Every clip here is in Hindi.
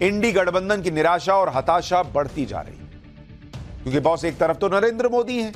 इंडी गठबंधन की निराशा और हताशा बढ़ती जा रही है। क्योंकि बॉस एक तरफ तो नरेंद्र मोदी है,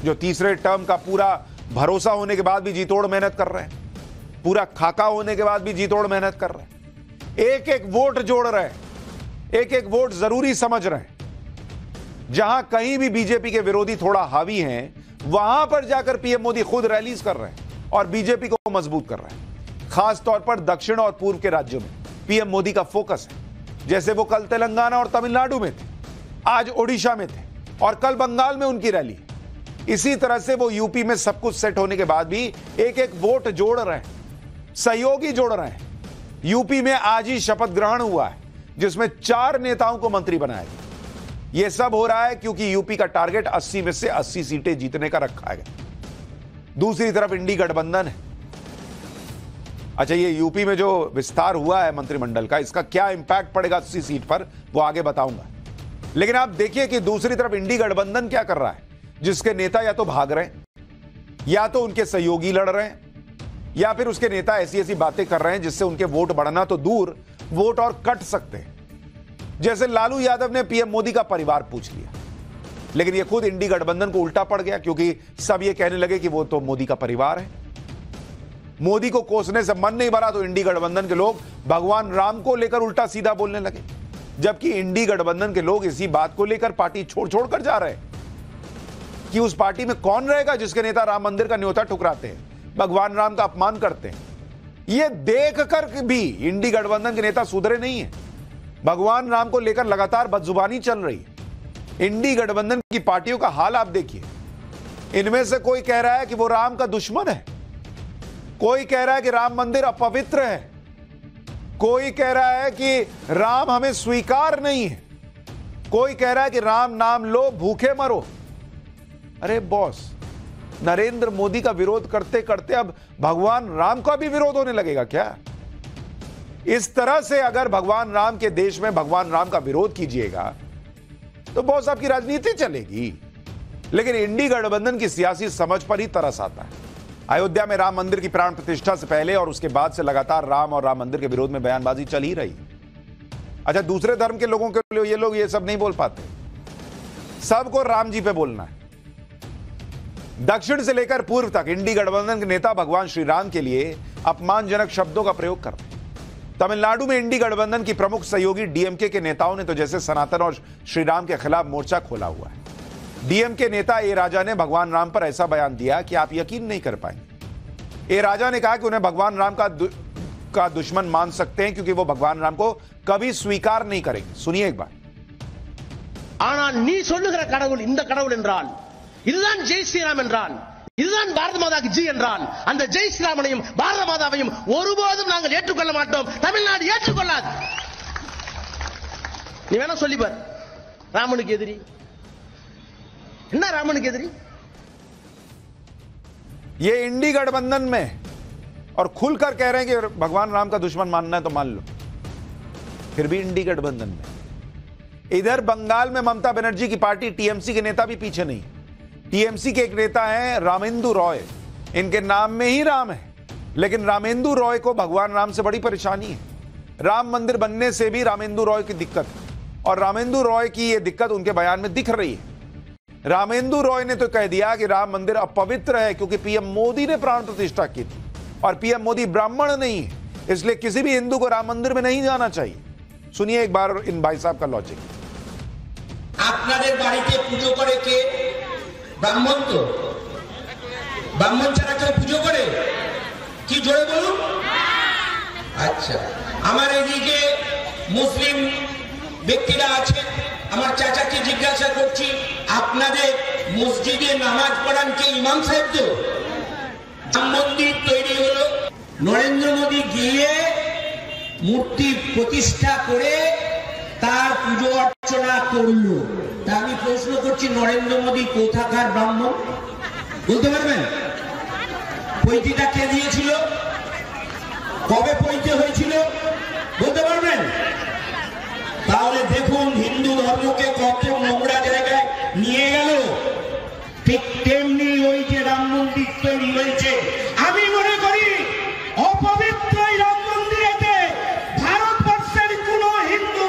जो तीसरे टर्म का पूरा भरोसा होने के बाद भी जीतोड़ मेहनत कर रहे हैं, पूरा खाका होने के बाद भी जीतोड़ मेहनत कर रहे हैं, एक एक वोट जोड़ रहे हैं, एक एक वोट जरूरी समझ रहे हैं। जहां कहीं भी बीजेपी के विरोधी थोड़ा हावी हैं, वहां पर जाकर पीएम मोदी खुद रैलीज कर रहे हैं और बीजेपी को मजबूत कर रहे हैं। खास तौर पर दक्षिण और पूर्व के राज्यों में पीएम मोदी का फोकस है। जैसे वो कल तेलंगाना और तमिलनाडु में थे, आज ओडिशा में थे और कल बंगाल में उनकी रैली। इसी तरह से वो यूपी में सब कुछ सेट होने के बाद भी एक एक वोट जोड़ रहे हैं, सहयोगी जोड़ रहे हैं। यूपी में आज ही शपथ ग्रहण हुआ है, जिसमें 4 नेताओं को मंत्री बनाया गया। यह सब हो रहा है क्योंकि यूपी का टारगेट 80 में से 80 सीटें जीतने का रखा गया। दूसरी तरफ इंडी गठबंधन है। अच्छा, ये यूपी में जो विस्तार हुआ है मंत्रिमंडल का, इसका क्या इंपैक्ट पड़ेगा 80 सीट पर, वो आगे बताऊंगा। लेकिन आप देखिए कि दूसरी तरफ इंडी गठबंधन क्या कर रहा है, जिसके नेता या तो भाग रहे हैं, या तो उनके सहयोगी लड़ रहे हैं, या फिर उसके नेता ऐसी ऐसी बातें कर रहे हैं जिससे उनके वोट बढ़ना तो दूर, वोट और कट सकते हैं। जैसे लालू यादव ने पीएम मोदी का परिवार पूछ लिया, लेकिन यह खुद इंडी गठबंधन को उल्टा पड़ गया, क्योंकि सब ये कहने लगे कि वो तो मोदी का परिवार है। मोदी को कोसने से मन नहीं भरा तो इंडी गठबंधन के लोग भगवान राम को लेकर उल्टा सीधा बोलने लगे, जबकि इंडी गठबंधन के लोग इसी बात को लेकर पार्टी छोड़ छोड़ कर जा रहे हैं कि उस पार्टी में कौन रहेगा जिसके नेता राम मंदिर का न्योता ठुकराते हैं, भगवान राम का अपमान करते हैं। यह देखकर भी इंडी गठबंधन के नेता सुधरे नहीं है। भगवान राम को लेकर लगातार बदजुबानी चल रही है। इंडी गठबंधन की पार्टियों का हाल आप देखिए। इनमें से कोई कह रहा है कि वो राम का दुश्मन है, कोई कह रहा है कि राम मंदिर अपवित्र है, कोई कह रहा है कि राम हमें स्वीकार नहीं है, कोई कह रहा है कि राम नाम लो भूखे मरो। अरे बॉस, नरेंद्र मोदी का विरोध करते करते अब भगवान राम का भी विरोध होने लगेगा क्या? इस तरह से अगर भगवान राम के देश में भगवान राम का विरोध कीजिएगा तो बॉस आपकी राजनीति चलेगी। लेकिन इंडी गठबंधन की सियासी समझ पर ही तरस आता है। अयोध्या में राम मंदिर की प्राण प्रतिष्ठा से पहले और उसके बाद से लगातार राम और राम मंदिर के विरोध में बयानबाजी चल ही रही। अच्छा, दूसरे धर्म के लोगों के लिए ये लोग ये सब नहीं बोल पाते, सबको राम जी पे बोलना है। दक्षिण से लेकर पूर्व तक इंडी गठबंधन के नेता भगवान श्री राम के लिए अपमानजनक शब्दों का प्रयोग कर रहे हैं। तमिलनाडु में इंडी गठबंधन की प्रमुख सहयोगी डीएमके के नेताओं ने तो जैसे सनातन और श्री राम के खिलाफ मोर्चा खोला हुआ है। डीएमके नेता ए राजा ने भगवान राम पर ऐसा बयान दिया कि आप यकीन नहीं कर पाएंगे। ए राजा ने कहा कि उन्हें भगवान राम का दुश्मन मान सकते हैं क्योंकि वो भगवान राम को कभी स्वीकार नहीं करेंगे। सुनिए एक बार। ஆனால் நீ சொல்லுகிற கடவுள் இந்த கடவுள் என்றால், இதுதான் ஜெய் ஸ்ரீராம் என்றால், இதுதான் பாரத மாதாக்கு ஜி என்றால், அந்த ஜெய் ஸ்ரீராமனையும் பாரத மாதாவையும் ஒருபோதும் நாங்கள் ஏற்றுக்கொள்ள மாட்டோம், தமிழ்நாடு ஏற்றுக்கொள்ளாது। நீ வேணா சொல்லி பார், ராமனுக்கு எதிரி என்ன, ராமனுக்கு எதிரி? ये इंडी गठबंधन में और खुलकर कह रहे हैं कि भगवान राम का दुश्मन मानना है तो मान लो, फिर भी इंडी गठबंधन में। इधर बंगाल में ममता बनर्जी की पार्टी टीएमसी के नेता भी पीछे नहीं। टीएमसी के एक नेता हैं रामेंदु रॉय, इनके नाम में ही राम है, लेकिन रामेंदु रॉय को भगवान राम से बड़ी परेशानी है। राम मंदिर बनने से भी रामेंदु रॉय की दिक्कत है, और रामेंदु रॉय की यह दिक्कत उनके बयान में दिख रही है। रामेंदु रॉय ने तो कह दिया कि राम मंदिर अपवित्र है क्योंकि पीएम मोदी ने प्राण प्रतिष्ठा की थी, और पीएम मोदी ब्राह्मण नहीं है, इसलिए किसी भी हिंदू को राम मंदिर में नहीं जाना चाहिए। सुनिए एक बार इन भाई साहब का लॉजिक। আপনাদের বাড়িতে পুজো করে কে? ব্রাহ্মণ তো। ব্রাহ্মণ ছাড়া কেউ পুজো করে? কি জোরে বলুন। আচ্ছা, আমার এদিকে মুসলিম ব্যক্তিরা আছে, আমার চাচাকে জিজ্ঞাসা করছি, আপনাদের মসজিদে নামাজ পড়ান কে? ইমাম সাহেব তো। রাম মন্দির তৈরি হলো, নরেন্দ্র মোদী গিয়ে মূর্তি প্রতিষ্ঠা করে তার পুজো অর্চনা করলো। তা আমি প্রশ্ন করছি, নরেন্দ্র মোদী কোথাকার ব্রাহ্মণ বলতে পারবেন? পৈতিটা কে দিয়েছিল? কবে পৈতে হয়েছিল বলতে পারবেন? তাহলে দেখুন হিন্দু ধর্মকে কত নোংরা জায়গায় নিয়ে গেল। ঠিক তেমনি ওই যে রাম মন্দির তৈরি হয়েছে, আমি মনে করি অপবিত্র রাম মন্দিরেতে ভারতবর্ষের কোন হিন্দু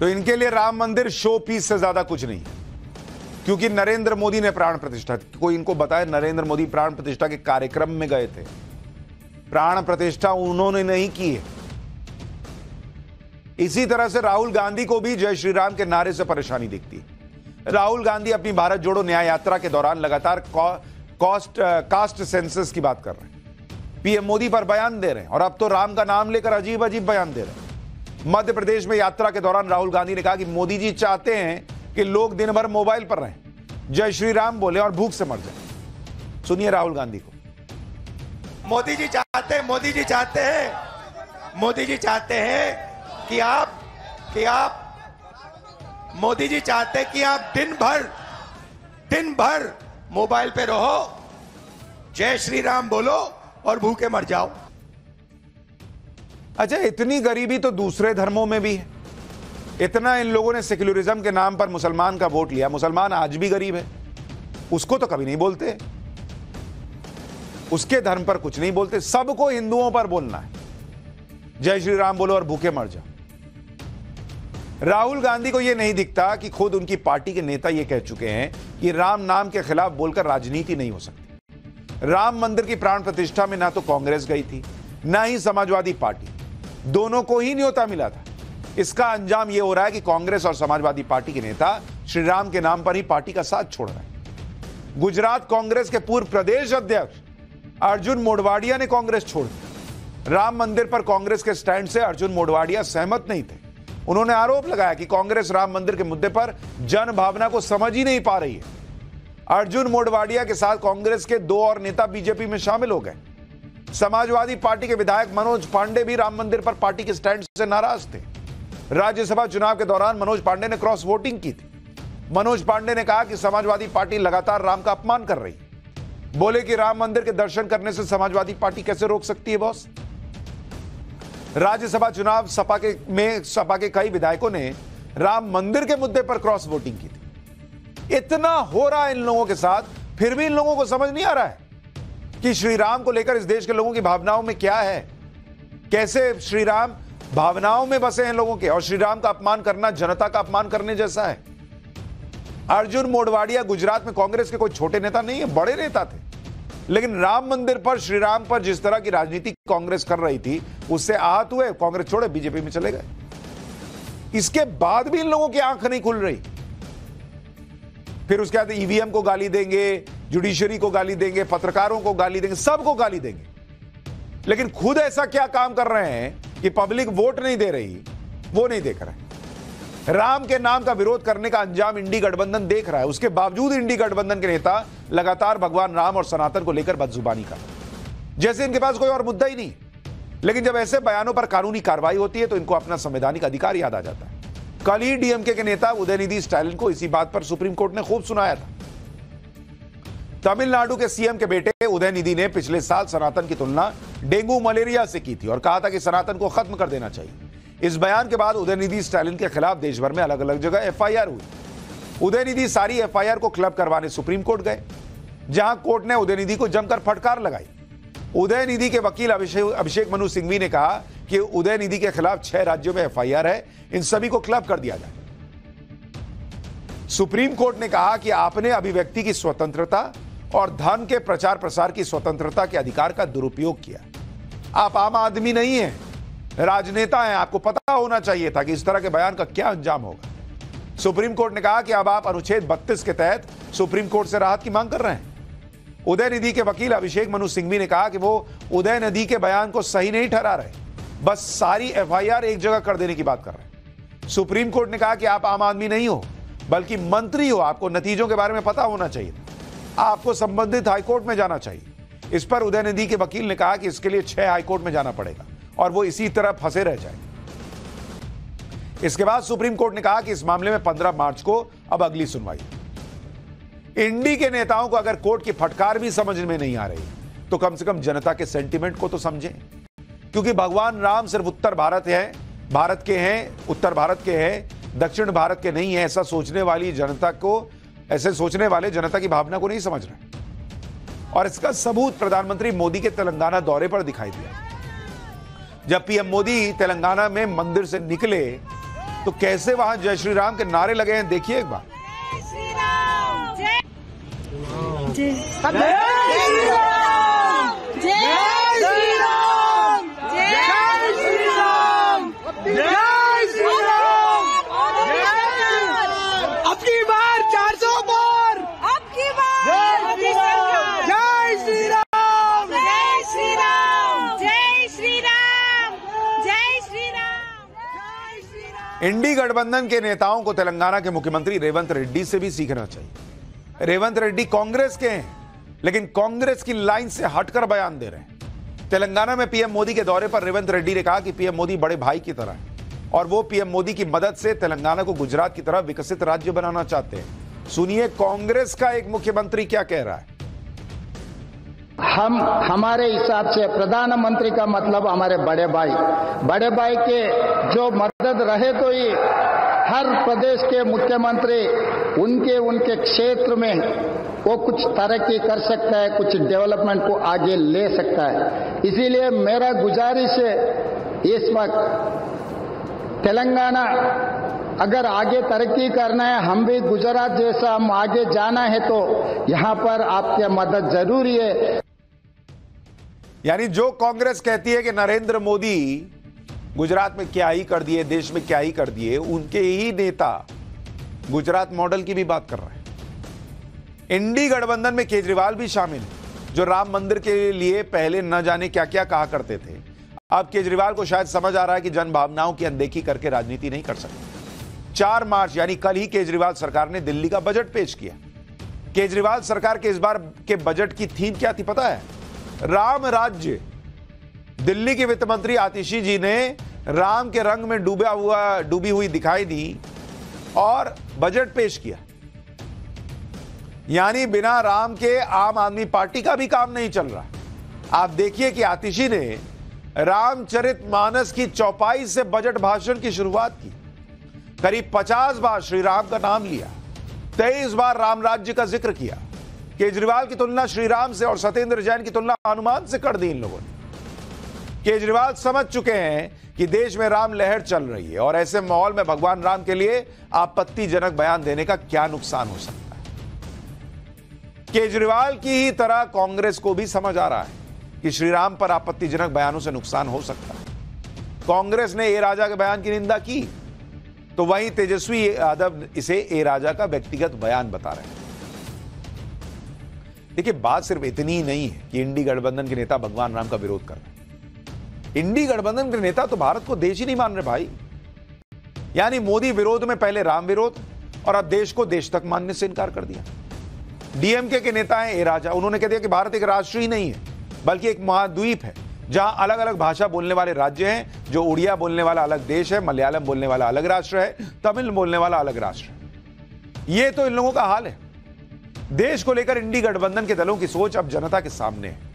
तो इनके लिए राम मंदिर शो पीस से ज्यादा कुछ नहीं, क्योंकि नरेंद्र मोदी ने प्राण प्रतिष्ठा, कोई इनको बताए नरेंद्र मोदी प्राण प्रतिष्ठा के कार्यक्रम में गए थे? प्राण प्रतिष्ठा उन्होंने नहीं की है। इसी तरह से राहुल गांधी को भी जय श्री राम के नारे से परेशानी दिखती है। राहुल गांधी अपनी भारत जोड़ो न्याय यात्रा के दौरान लगातार कास्ट सेंसस की बात कर रहे हैं, पीएम मोदी पर बयान दे रहे हैं, और अब तो राम का नाम लेकर अजीब अजीब बयान दे रहे हैं। मध्य प्रदेश में यात्रा के दौरान राहुल गांधी ने कहा कि मोदी जी चाहते हैं कि लोग दिन भर मोबाइल पर रहें, जय श्री राम बोले और भूख से मर जाए। सुनिए राहुल गांधी को। मोदी जी चाहते हैं कि आप दिन भर मोबाइल पे रहो, जय श्री राम बोलो और भूखे मर जाओ। अच्छा, इतनी गरीबी तो दूसरे धर्मों में भी है। इतना इन लोगों ने सेक्युलरिज्म के नाम पर मुसलमान का वोट लिया। मुसलमान आज भी गरीब है, उसको तो कभी नहीं बोलते, उसके धर्म पर कुछ नहीं बोलते। सबको हिंदुओं पर बोलना है, जय श्री राम बोलो और भूखे मर जाओ। राहुल गांधी को यह नहीं दिखता कि खुद उनकी पार्टी के नेता यह कह चुके हैं कि राम नाम के खिलाफ बोलकर राजनीति नहीं हो सकती। राम मंदिर की प्राण प्रतिष्ठा में ना तो कांग्रेस गई थी, ना ही समाजवादी पार्टी, दोनों को ही न्योता मिला था। इसका अंजाम यह हो रहा है कि कांग्रेस और समाजवादी पार्टी के नेता श्री राम के नाम पर ही पार्टी का साथ छोड़ रहे हैं। गुजरात कांग्रेस के पूर्व प्रदेश अध्यक्ष अर्जुन मोढवाडिया ने कांग्रेस छोड़ दी। राम मंदिर पर कांग्रेस के स्टैंड से अर्जुन मोढवाडिया सहमत नहीं थे। उन्होंने आरोप लगाया कि कांग्रेस राम मंदिर के मुद्दे पर जन भावना को समझ ही नहीं पा रही है। अर्जुन मोढवाडिया के साथ कांग्रेस के 2 और नेता बीजेपी में शामिल हो गए। समाजवादी पार्टी के विधायक मनोज पांडे भी राम मंदिर पर पार्टी के स्टैंड से नाराज थे। राज्यसभा चुनाव के दौरान मनोज पांडे ने क्रॉस वोटिंग की थी। मनोज पांडे ने कहा कि समाजवादी पार्टी लगातार राम का अपमान कर रही है। बोले कि राम मंदिर के दर्शन करने से समाजवादी पार्टी कैसे रोक सकती है बॉस। राज्यसभा चुनाव सपा के कई विधायकों ने राम मंदिर के मुद्दे पर क्रॉस वोटिंग की थी। इतना हो रहा है इन लोगों के साथ, फिर भी इन लोगों को समझ नहीं आ रहा है कि श्री राम को लेकर इस देश के लोगों की भावनाओं में क्या है। कैसे श्री राम भावनाओं में बसे हैं लोगों के, और श्री राम का अपमान करना जनता का अपमान करने जैसा है। अर्जुन मोढवाडिया गुजरात में कांग्रेस के कोई छोटे नेता नहीं है, बड़े नेता थे, लेकिन राम मंदिर पर श्री राम पर जिस तरह की राजनीति कांग्रेस कर रही थी उससे आहत हुए, कांग्रेस छोड़े बीजेपी में चले गए। इसके बाद भी इन लोगों की आंख नहीं खुल रही। फिर उसके बाद ईवीएम को गाली देंगे, जुडिशरी को गाली देंगे, पत्रकारों को गाली देंगे, सबको गाली देंगे, लेकिन खुद ऐसा क्या काम कर रहे हैं कि पब्लिक वोट नहीं दे रही, वो नहीं देख रहे। राम के नाम का विरोध करने का अंजाम इंडी गठबंधन देख रहा है। उसके बावजूद इंडी गठबंधन के नेता लगातार भगवान राम और सनातन को लेकर बदजुबानी कर रहे हैं, जैसे इनके पास कोई और मुद्दा ही नहीं। लेकिन जब ऐसे बयानों पर कानूनी कार्रवाई होती है तो इनको अपना संवैधानिक अधिकार याद आ जाता है। कल ही डीएमके के नेता उदयनिधि स्टालिन को इसी बात पर सुप्रीम कोर्ट ने खूब सुनाया था। तमिलनाडु के सीएम के बेटे उदयनिधि ने पिछले साल सनातन की तुलना डेंगू मलेरिया से की थी और कहा था कि सनातन को खत्म कर देना चाहिए। इस बयान के बाद उदयनिधि स्टालिन के खिलाफ देश भर में अलग अलग जगह एफआईआर हुई। उदयनिधि सारी एफआईआर को क्लब करवाने सुप्रीम कोर्ट गए, जहां कोर्ट ने उदयनिधि को जमकर फटकार लगाई। उदयनिधि के वकील अभिषेक मनु सिंघवी ने कहा कि उदयनिधि के खिलाफ 6 राज्यों में एफआईआर है, इन सभी को क्लब कर दिया जाए। सुप्रीम कोर्ट ने कहा कि आपने अभिव्यक्ति की स्वतंत्रता और धर्म के प्रचार प्रसार की स्वतंत्रता के अधिकार का दुरुपयोग किया। आप आम आदमी नहीं हैं, राजनेता हैं, आपको पता होना चाहिए था कि इस तरह के बयान का क्या अंजाम होगा। सुप्रीम कोर्ट ने कहा कि अब आप अनुच्छेद 32 के तहत सुप्रीम कोर्ट से राहत की मांग कर रहे हैं। उदयनिधि के वकील अभिषेक मनु सिंघवी ने कहा कि वो उदयनिधि के बयान को सही नहीं ठहरा रहे, बस सारी एफआईआर एक जगह कर देने की बात कर रहे हैं। सुप्रीम कोर्ट ने कहा कि आप आम आदमी नहीं हो बल्कि मंत्री हो, आपको नतीजों के बारे में पता होना चाहिए, आपको संबंधित हाईकोर्ट में जाना चाहिए। इस पर उदयनिधि के वकील ने कहा कि इसके लिए 6 हाईकोर्ट में जाना पड़ेगा और वो इसी तरह फंसे रह जाए। इसके बाद सुप्रीम कोर्ट ने कहा कि इस मामले में 15 मार्च को अब अगली सुनवाई। इंडी के नेताओं को अगर कोर्ट की फटकार भी समझ में नहीं आ रही तो कम से कम जनता के सेंटीमेंट को तो समझें, क्योंकि भगवान राम सिर्फ उत्तर भारत के हैं, उत्तर भारत के हैं, दक्षिण भारत के नहीं है। ऐसा सोचने वाली जनता को, ऐसे सोचने वाले जनता की भावना को नहीं समझ रहे। और इसका सबूत प्रधानमंत्री मोदी के तेलंगाना दौरे पर दिखाई दिया। जब पीएम मोदी तेलंगाना में मंदिर से निकले तो कैसे वहां जय श्री राम के नारे लगे हैं, देखिए एक बार। जय श्री राम, जय जय श्री राम, जय श्री राम, जय श्री राम, जय श्री राम। अब की बार 400 पार, अब की बार जय श्री राम, जय श्री राम, जय श्री राम, जय श्री राम, जय श्री राम। इंडी गठबंधन के नेताओं को तेलंगाना के मुख्यमंत्री रेवंत रेड्डी से भी सीखना चाहिए। रेवंत रेड्डी कांग्रेस के हैं, लेकिन कांग्रेस की लाइन से हटकर बयान दे रहे हैं। तेलंगाना में पीएम मोदी के दौरे पर रेवंत रेड्डी ने कहा कि पीएम मोदी बड़े भाई की तरह है और वो पीएम मोदी की मदद से तेलंगाना को गुजरात की तरह विकसित राज्य बनाना चाहते हैं। सुनिए कांग्रेस का एक मुख्यमंत्री क्या कह रहा है। हमारे हिसाब से प्रधानमंत्री का मतलब हमारे बड़े भाई के जो मदद रहे तो ही हर प्रदेश के मुख्यमंत्री उनके क्षेत्र में वो कुछ तरक्की कर सकता है, कुछ डेवलपमेंट को आगे ले सकता है। इसीलिए मेरा गुजारिश है, इस वक्त तेलंगाना अगर आगे तरक्की करना है, हम भी गुजरात जैसा हम आगे जाना है तो यहां पर आपकी मदद जरूरी है। यानी जो कांग्रेस कहती है कि नरेंद्र मोदी गुजरात में क्या ही कर दिए, देश में क्या ही कर दिए, उनके ही नेता गुजरात मॉडल की भी बात कर रहे हैं। इंडी गठबंधन में केजरीवाल भी शामिल है, जो राम मंदिर के लिए पहले न जाने क्या क्या कहा करते थे। अब केजरीवाल को शायद समझ आ रहा है कि जन भावनाओं की अनदेखी करके राजनीति नहीं कर सकते। 4 मार्च यानी कल ही केजरीवाल सरकार ने दिल्ली का बजट पेश किया। केजरीवाल सरकार के इस बार के बजट की थीम क्या थी पता है? राम राज्य। दिल्ली के वित्त मंत्री आतिशी जी ने राम के रंग में डूबी हुई दिखाई दी और बजट पेश किया। यानी बिना राम के आम आदमी पार्टी का भी काम नहीं चल रहा। आप देखिए कि आतिशी ने रामचरितमानस की चौपाई से बजट भाषण की शुरुआत की। करीब 50 बार श्री राम का नाम लिया, 23 बार राम राज्य का जिक्र किया। केजरीवाल की तुलना श्री राम से और सत्येंद्र जैन की तुलना हनुमान से कर दी इन लोगों ने। केजरीवाल समझ चुके हैं कि देश में राम लहर चल रही है और ऐसे माहौल में भगवान राम के लिए आपत्तिजनक बयान देने का क्या नुकसान हो सकता है। केजरीवाल की ही तरह कांग्रेस को भी समझ आ रहा है कि श्री राम पर आपत्तिजनक बयानों से नुकसान हो सकता है। कांग्रेस ने ए राजा के बयान की निंदा की, तो वहीं तेजस्वी यादव इसे ए राजा का व्यक्तिगत बयान बता रहे हैं। देखिए, बात सिर्फ इतनी ही नहीं है कि इंडी गठबंधन के नेता भगवान राम का विरोध कर रहे हैं। इंडी गठबंधन के नेता तो भारत को देश ही नहीं मान रहे भाई। यानी मोदी विरोध में पहले राम विरोध और अब देश को देश तक मानने से इनकार कर दिया। डीएमके के नेता हैं ए राजा, उन्होंने कह दिया कि भारत एक राष्ट्र ही नहीं है बल्कि एक महाद्वीप है जहां अलग अलग भाषा बोलने वाले राज्य हैं। जो उड़िया बोलने वाला अलग देश है, मलयालम बोलने वाला अलग राष्ट्र है, तमिल बोलने वाला अलग राष्ट्र है। यह तो इन लोगों का हाल है। देश को लेकर इंडी गठबंधन के दलों की सोच अब जनता के सामने है।